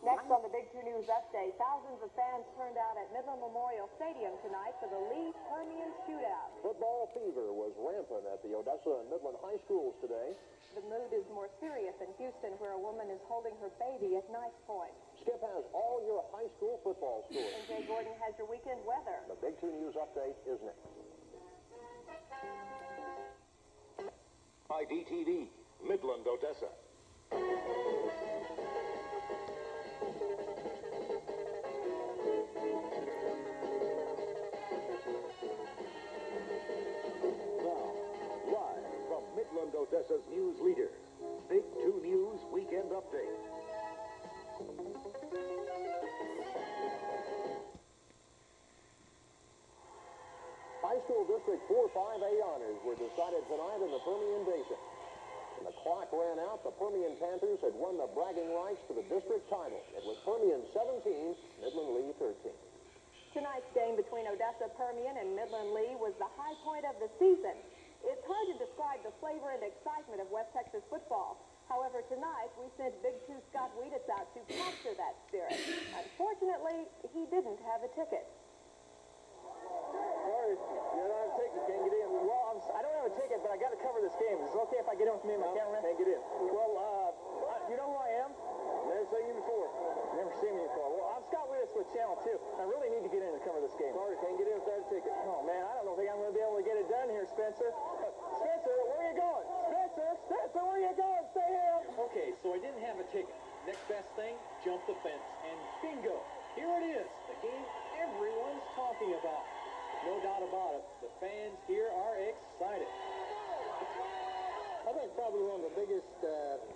Next on the Big 2 News Update, thousands of fans turned out at Midland Memorial Stadium tonight for the Lee Permian shootout. Football fever was rampant at the Odessa and Midland high schools today. The mood is more serious in Houston, where a woman is holding her baby at knife point. Skip has all your high school football scores. And Jay Gordon has your weekend weather. The Big 2 News Update is next. IDTV, Midland, Odessa. Midland, Odessa's news leader. Big 2 News Weekend Update. High School District 4-5A honors were decided tonight in the Permian Basin. When the clock ran out, the Permian Panthers had won the bragging rights to the district title. It was Permian 17, Midland Lee 13. Tonight's game between Odessa Permian and Midland Lee was the high point of the season. It's hard to describe the flavor and excitement of West Texas football. However, tonight we sent Big 2 Scott Wieditz out to capture that spirit. Unfortunately, he didn't have a ticket. Sorry, you don't have a ticket. Can't get in. Well, I don't have a ticket, but I got to cover this game. Is it okay if I get in with me and my camera? Can't get in. Well, you know who I am? Never seen you before. Never seen me before. Well, I'm Scott Wieditz with Channel 2. I really need to get in to cover this game. Sorry, can't get in without a ticket. Oh, man, I don't think I'm going to be able to get it done here, Spencer. Spencer, where are you going? Spencer, where are you going? Stay here. Okay, so I didn't have a ticket. Next best thing, jump the fence. And bingo, here it is, the game everyone's talking about. No doubt about it, the fans here are excited. I think probably one of the biggest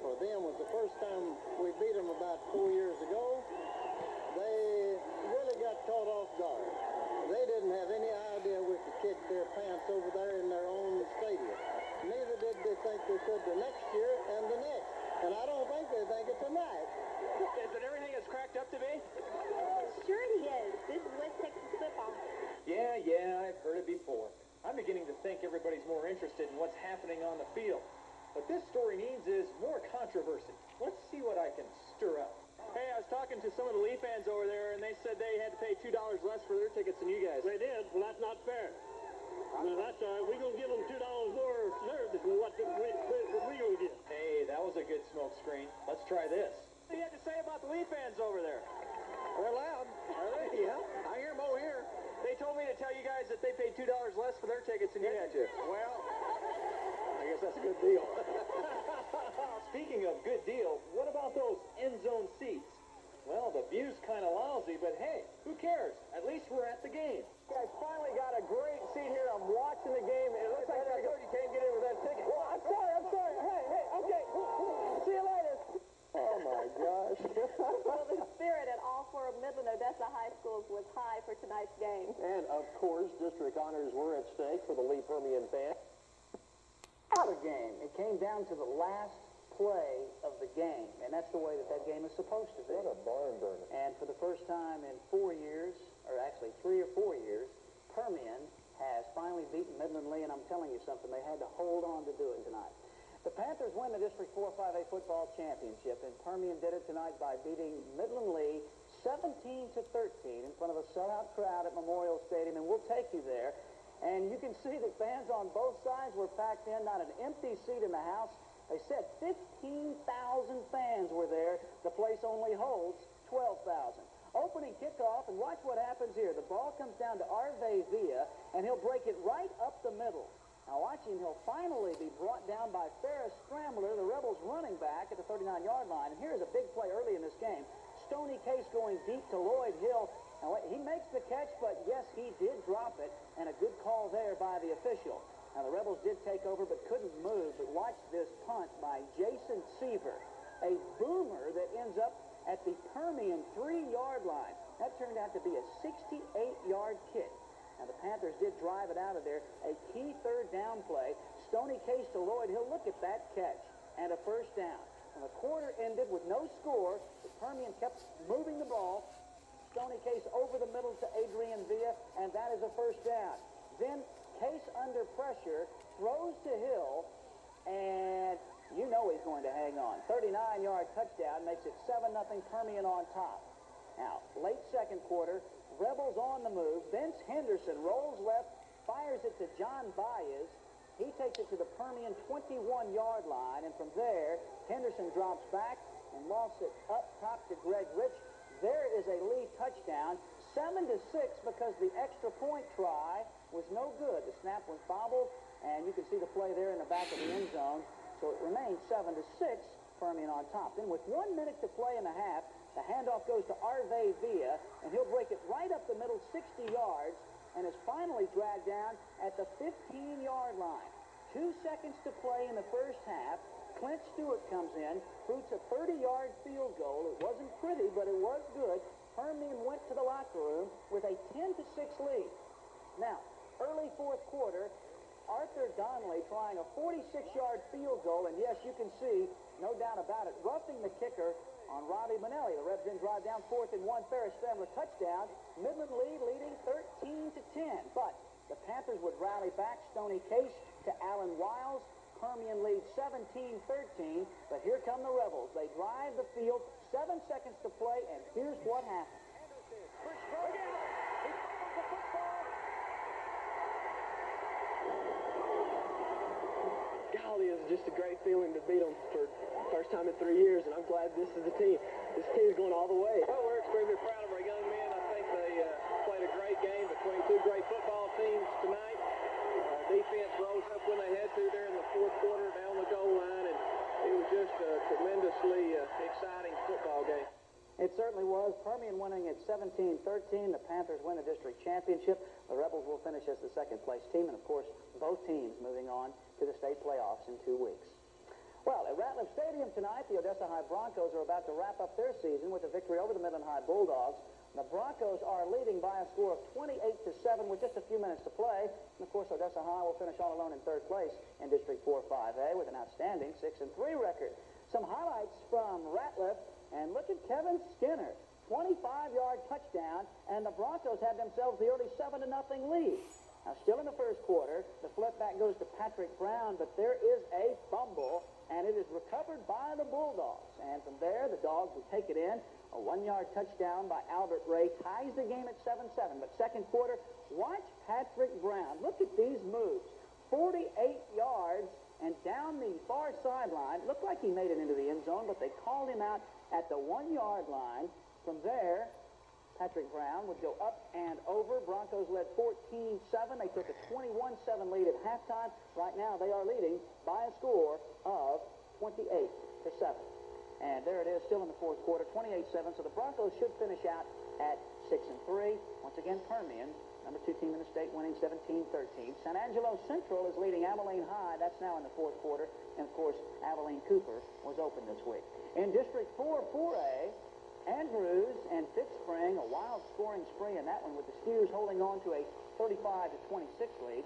for them was the first time we beat them about 4 years ago. They really got caught off guard. They didn't have any idea we could kick their pants over there in their own stadium. Neither did they think they could the next year and the next. And I don't think they think it tonight. Is it everything it's cracked up to be? Sure he is. This is West Texas football. Yeah, I've heard it before. I'm beginning to think everybody's more interested in what's happening on the field. What this story needs is more controversy. Let's see what I can stir up. Hey, I was talking to some of the Lee fans over there, and they said they had to pay $2 less for their tickets than you guys. They did. Well, that's not fair. No, that's all right. We're going to give them $2 more for their than what we going to get. Hey, that was a good smoke screen. Let's try this. What do you have to say about the Lee fans over there? They're loud. Are they? Yeah. I hear Mo here. They told me to tell you guys that they paid $2 less for their tickets than you had to. Well, I guess that's a good deal. Speaking of good deal, what about those end zone seats? Well, the view's kind of lousy, but hey, who cares? At least we're at the game. I finally got a great seat here. I'm watching the game. It looks like you can't get in with that ticket. Well, I'm sorry. Hey, okay. See you later. Oh, my gosh. Well, the spirit at all four of Midland Odessa high schools was high for tonight's game. And, of course, district honors were at stake for the Lee Permian fans. Not a game. It came down to the last play of the game, and that's the way that game is supposed to be. What a barn burner. And for the first time in 4 years, or actually 3 or 4 years, Permian has finally beaten Midland Lee, and I'm telling you something, they had to hold on to do it tonight. The Panthers win the District 4-5A football championship, and Permian did it tonight by beating Midland Lee 17-13 in front of a sellout crowd at Memorial Stadium, and we'll take you there. And you can see that fans on both sides were packed in, not an empty seat in the house. They said 15,000 fans were there. The place only holds 12,000. Opening kickoff, and watch what happens here. The ball comes down to Arve Villa, and he'll break it right up the middle. Now watch him. He'll finally be brought down by Ferris Scrambler, the Rebels running back at the 39-yard line. And here's a big play early in this game. Stoney Case going deep to Lloyd Hill. Now, he makes the catch, but yes, he did drop it, and a good call there by the official. Now, the Rebels did take over but couldn't move, but watch this punt by Jason Seaver, a boomer that ends up at the Permian 3-yard line. That turned out to be a 68-yard kick. Now, the Panthers did drive it out of there. A key third down play. Stoney Case to Lloyd Hill. Look at that catch. And a first down. And the quarter ended with no score. The Permian kept moving the ball. Stoney Case over the middle to Adrian Villa, and that is a first down. Then Case under pressure, throws to Hill, and you know he's going to hang on. 39-yard touchdown makes it 7-0 Permian on top. Now, late second quarter, Rebels on the move. Vince Henderson rolls left, fires it to John Baez. He takes it to the Permian 21-yard line, and from there, Henderson drops back and lofts it up top to Greg Rich. There is a lead touchdown, 7-6, because the extra point try was no good. The snap was bobbled, and you can see the play there in the back of the end zone. So it remains 7-6, Permian on top. Then with 1 minute to play in the half, the handoff goes to Arve Villa, and he'll break it right up the middle 60 yards, and is finally dragged down at the 15-yard line. 2 seconds to play in the first half. Clint Stewart comes in, boots a 30-yard field goal. It wasn't pretty, but it was good. Permian went to the locker room with a 10-6 lead. Now, early fourth quarter, Arthur Donnelly trying a 46-yard field goal, and yes, you can see, no doubt about it, roughing the kicker on Robbie Manelli. The Rebs then drive down 4th and 1. Ferris Stamler touchdown. Midland leading 13-10. But the Panthers would rally back. Stoney Case to Alan Wiles. Permian leads 17-13. But here come the Rebels. They drive the field. 7 seconds to play, and here's what happened. Golly, it was just a great feeling to beat them for the first time in 3 years, and I'm glad this is the team. This team's going all the way. Well, we're extremely proud of our young men. I think they played a great game between two great football teams tonight. Defense rose up when they had to there in the fourth quarter down the goal line, and it was just a tremendously exciting football game. It certainly was. Permian winning at 17-13. The Panthers win the district championship. The Rebels will finish as the second-place team, and, of course, both teams moving on to the state playoffs in 2 weeks. Well, at Ratliff Stadium tonight, the Odessa High Broncos are about to wrap up their season with a victory over the Midland High Bulldogs. The Broncos are leading by a score of 28-7 with just a few minutes to play. And, of course, Odessa High will finish all alone in third place in District 4-5A with an outstanding 6-3 record. Some highlights from Ratliff, and look at Kevin Skinner. 25-yard touchdown, and the Broncos had themselves the early 7-0 lead. Now, still in the first quarter, the flip back goes to Patrick Brown, but there is a fumble, and it is recovered by the Bulldogs. And from there, the Dogs will take it in. A 1-yard touchdown by Albert Ray ties the game at 7-7. But second quarter, watch Patrick Brown. Look at these moves. 48 yards and down the far sideline. Looked like he made it into the end zone, but they called him out at the 1-yard line. From there, Patrick Brown would go up and over. Broncos led 14-7. They took a 21-7 lead at halftime. Right now, they are leading by a score of 28-7. And there it is, still in the fourth quarter, 28-7. So the Broncos should finish out at 6-3. Once again, Permian, number 2 team in the state, winning 17-13. San Angelo Central is leading Abilene High. That's now in the fourth quarter. And, of course, Abilene Cooper was open this week. In District 4-4A, Andrews and Fifth Spring, a wild scoring spree in that one with the Steers holding on to a 35-26 lead.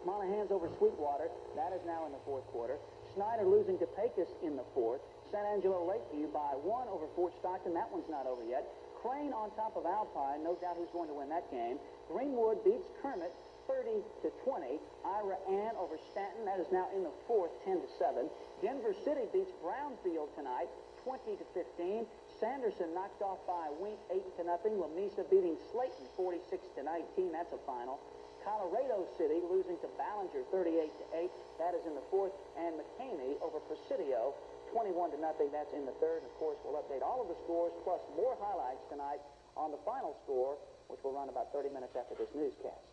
Monahans over Sweetwater. That is now in the fourth quarter. Snyder losing to Pecos in the fourth. San Angelo Lakeview by 1 over Fort Stockton. That one's not over yet. Crane on top of Alpine. No doubt who's going to win that game. Greenwood beats Kermit 30-20. Ira Ann over Stanton. That is now in the fourth, 10-7. Denver City beats Brownfield tonight 20-15. Sanderson knocked off by Wink 8-0. Lamesa beating Slayton 46-19. That's a final. Colorado City losing to Ballinger 38-8. That is in the fourth. And McCamey over Presidio 21-0. That's in the third. And of course, we'll update all of the scores plus more highlights tonight on the final score, which will run about 30 minutes after this newscast.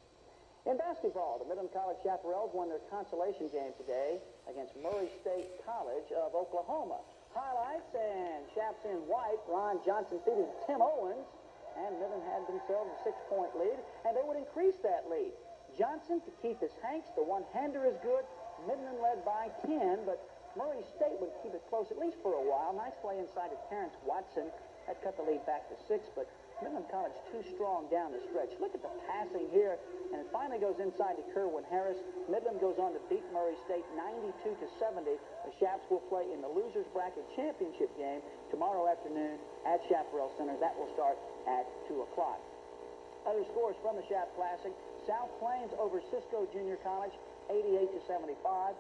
In basketball, the Midland College Chaparrals won their consolation game today against Murray State College of Oklahoma. Highlights, and Chaps in white, Ron Johnson feeding Tim Owens, and Midland had themselves a 6-point lead, and they would increase that lead. Johnson to Keithus Hanks, the one-hander is good. Midland led by 10, but Murray State would keep it close at least for a while. Nice play inside of Terrence Watson. That cut the lead back to 6, but Midland College too strong down the stretch. Look at the passing here, and it finally goes inside to Kerwin Harris. Midland goes on to beat Murray State 92-70. The Chaps will play in the losers bracket championship game tomorrow afternoon at Chaparral Center. That will start at 2 o'clock. Other scores from the Chap Classic: South Plains over Cisco Junior College 88-75.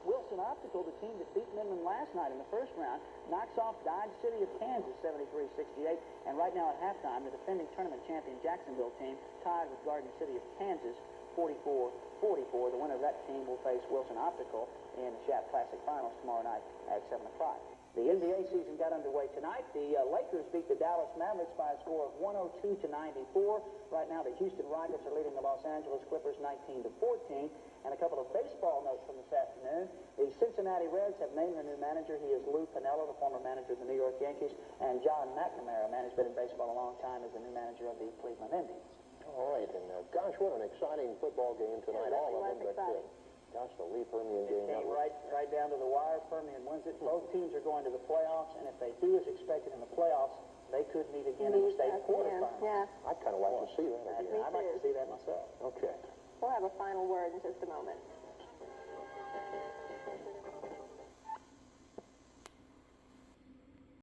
Wilson Optical, the team that beat Midland last night in the first round, knocks off Dodge City of Kansas 73-68. And right now at halftime, the defending tournament champion Jacksonville team tied with Garden City of Kansas 44-44. The winner of that team will face Wilson Optical in the Shaft Classic Finals tomorrow night at 7 o'clock. The NBA season got underway tonight. The Lakers beat the Dallas Mavericks by a score of 102-94. Right now, the Houston Rockets are leading the Los Angeles Clippers 19-14. And a couple of baseball notes from this afternoon. The Cincinnati Reds have named their new manager. He is Lou Piniella, the former manager of the New York Yankees. And John McNamara, management in baseball a long time, is the new manager of the Cleveland Indians. All right, and gosh, what an exciting football game tonight. All of them, but gosh, the Lee Permian game. Came right down to the wire. Permian wins it. Both teams are going to the playoffs, and if they do as expected in the playoffs, they could meet again in the state quarterfinals. Yeah. I'd kind of like to see that again. I'd like to see that myself. Okay. We'll have a final word in just a moment.